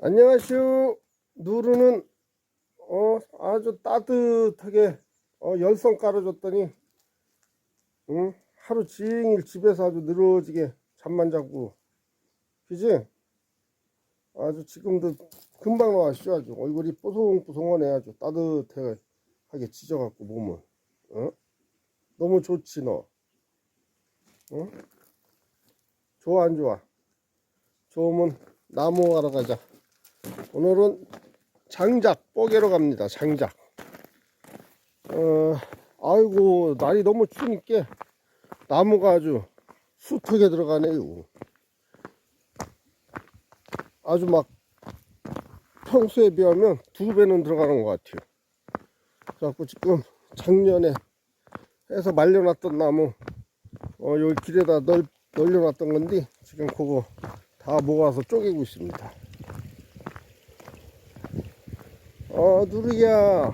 안녕하시오. 누르는 아주 따뜻하게 열선 깔아줬더니 하루 종일 집에서 아주 늘어지게 잠만 자고 그지? 아주 지금도 금방 나왔죠. 아주 얼굴이 뽀송뽀송하네. 아주 따뜻하게 지져갖고 몸을 너무 좋지 너. 좋아 안 좋아? 좋으면 나무 하러 가자. 오늘은 장작 뽀개러 갑니다. 장작. 아이고 날이 너무 추우니까 나무가 아주 숱하게 들어가네요. 아주 막 평소에 비하면 2배는 들어가는 것 같아요. 그래갖고 지금 작년에 해서 말려놨던 나무 여기 길에다 널려놨던 건데 지금 그거 다 모아서 쪼개고 있습니다. 누리야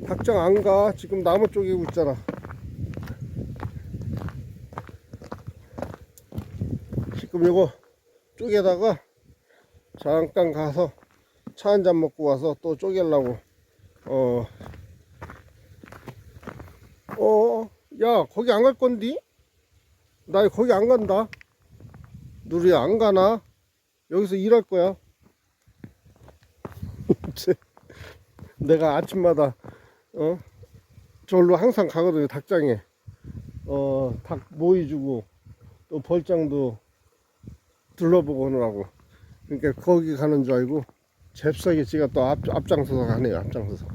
닭장 안 가? 지금 나무 쪼개고 있잖아. 지금 이거 쪼개다가 잠깐 가서 차 한잔 먹고 와서 또 쪼개려고. 야 거기 안 갈 건디? 나 거기 안 간다. 누리야 안 가나? 여기서 일할 거야. 내가 아침마다 저기로 항상 가거든요. 닭장에 닭 모이주고 또 벌장도 둘러보고 오느라고. 그러니까 거기 가는 줄 알고 잽싸게 지가 또 앞장서서 가네요. 앞장서서.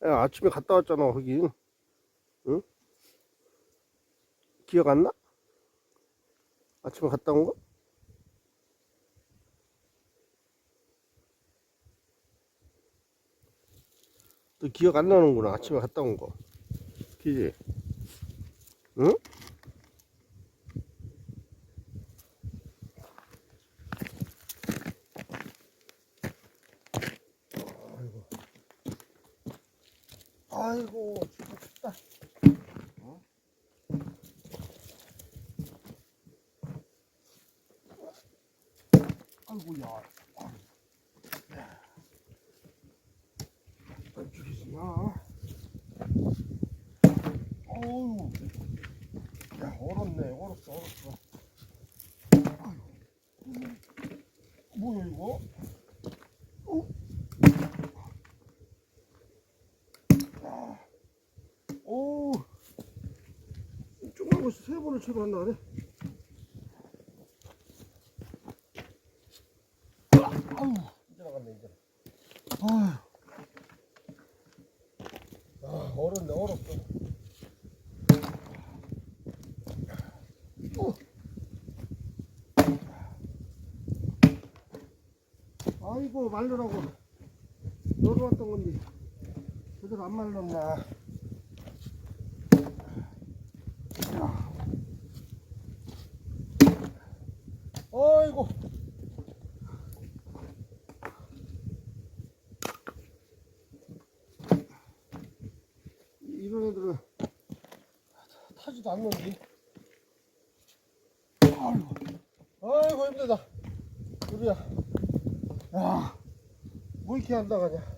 야, 아침에 갔다 왔잖아 거기. 응? 기억 안 나? 아침에 갔다 온 거? 또 기억 안 나는구나. 아침에 갔다 온 거. 그지? 응? 아이고 춥다. 아이고야. 안 죽이지마. 어우. 야 얼었네. 얼었어. 뭐야 이거? 오. 조그만 것이 3번을 쳐도 안 나네. 아우 이제 나갔네 이제. 얼었네. 얼었어. 아이고 말르라고 넣어놨던 건데 제대로 안 말랐나. 아이고 이런 애들은 타지도 않는지. 아이고 힘들다. 우리야 야 뭐 이렇게 안 나가냐.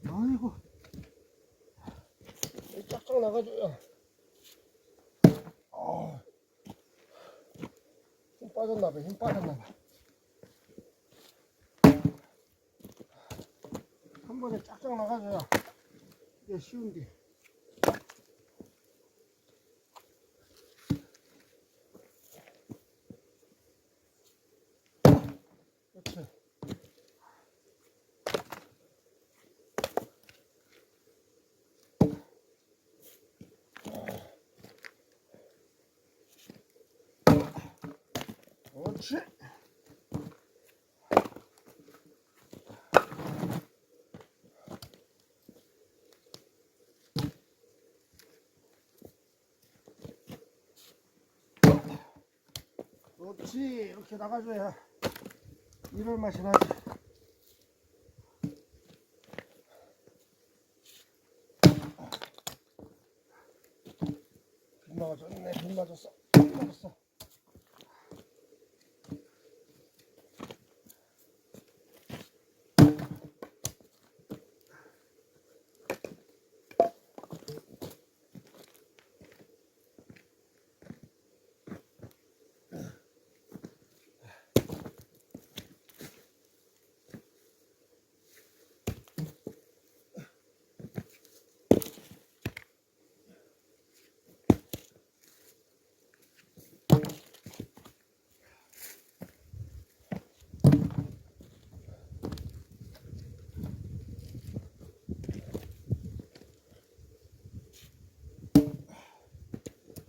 아이고 쫙쫙 나가줘야. 힘 빠졌나봐. 힘 빠졌나봐. 한 번에 쫙쫙 나가줘야 이게 쉬운데. 그렇지. 그렇지. 그렇지. 이렇게 나가줘야 이럴 맛이 나지. 빗 맞았네. 빗 맞았어. 빗 맞았어.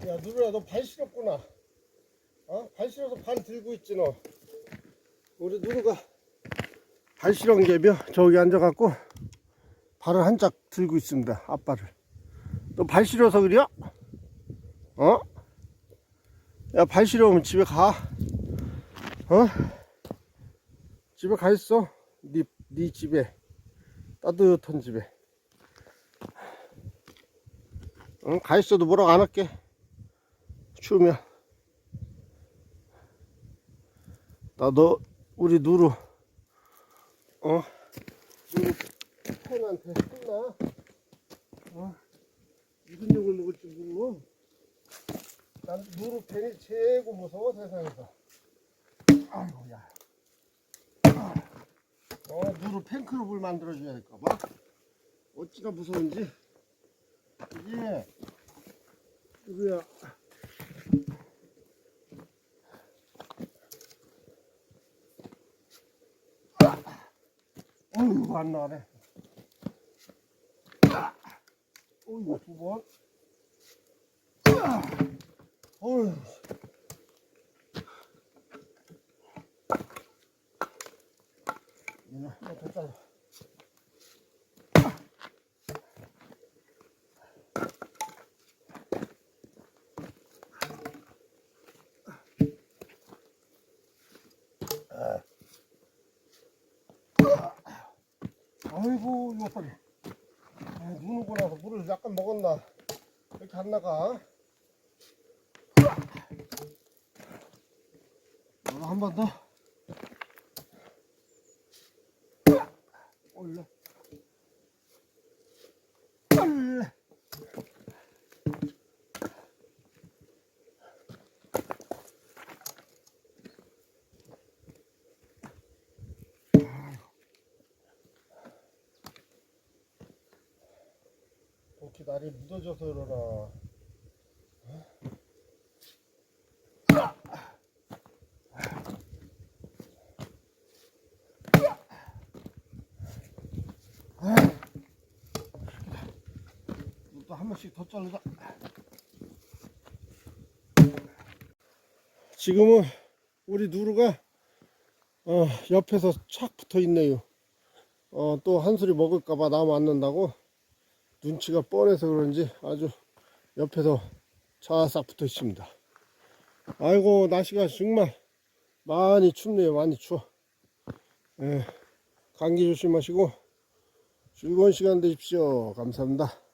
야, 누루야, 너 발 시렸구나. 어? 발 시려서 발 들고 있지, 너. 우리 누루가 발 시런 개며 저기 앉아갖고 발을 한짝 들고 있습니다. 앞발을. 너 발 시려서 그래? 어? 야, 발 시려우면 집에 가. 어? 집에 가 있어. 네 집에. 따뜻한 집에. 응? 가 있어도 뭐라고 안 할게. 추우면. 너 우리 누루 누루 팬한테 혼나. 무슨 욕을 먹을지 모르고. 난 누루 팬이 최고 무서워, 세상에서. 아이고, 야. 누루 팬클럽을 만들어줘야 될까봐. 어찌가 무서운지. 이게 누구야? 어이구, 안 나가네. 어이구, 두 번. 어이구. 얘는 한번 더 잘라. 아이고, 이거 빨리. 눈 오고 나서 물을 약간 먹었나? 이렇게 안 나가. 한 번 더. 올라. 올라. 이렇게 날이 묻어져서 그러나. 또 한 번씩 더 자르자. 지금은 우리 누루가 옆에서 착 붙어 있네요. 또 한 소리 먹을까봐 나무 안 넣는다고 눈치가 뻔해서 그런지 아주 옆에서 자싹 붙어 있습니다. 아이고, 날씨가 정말 많이 춥네요. 많이 추워. 감기 조심하시고 즐거운 시간 되십시오. 감사합니다.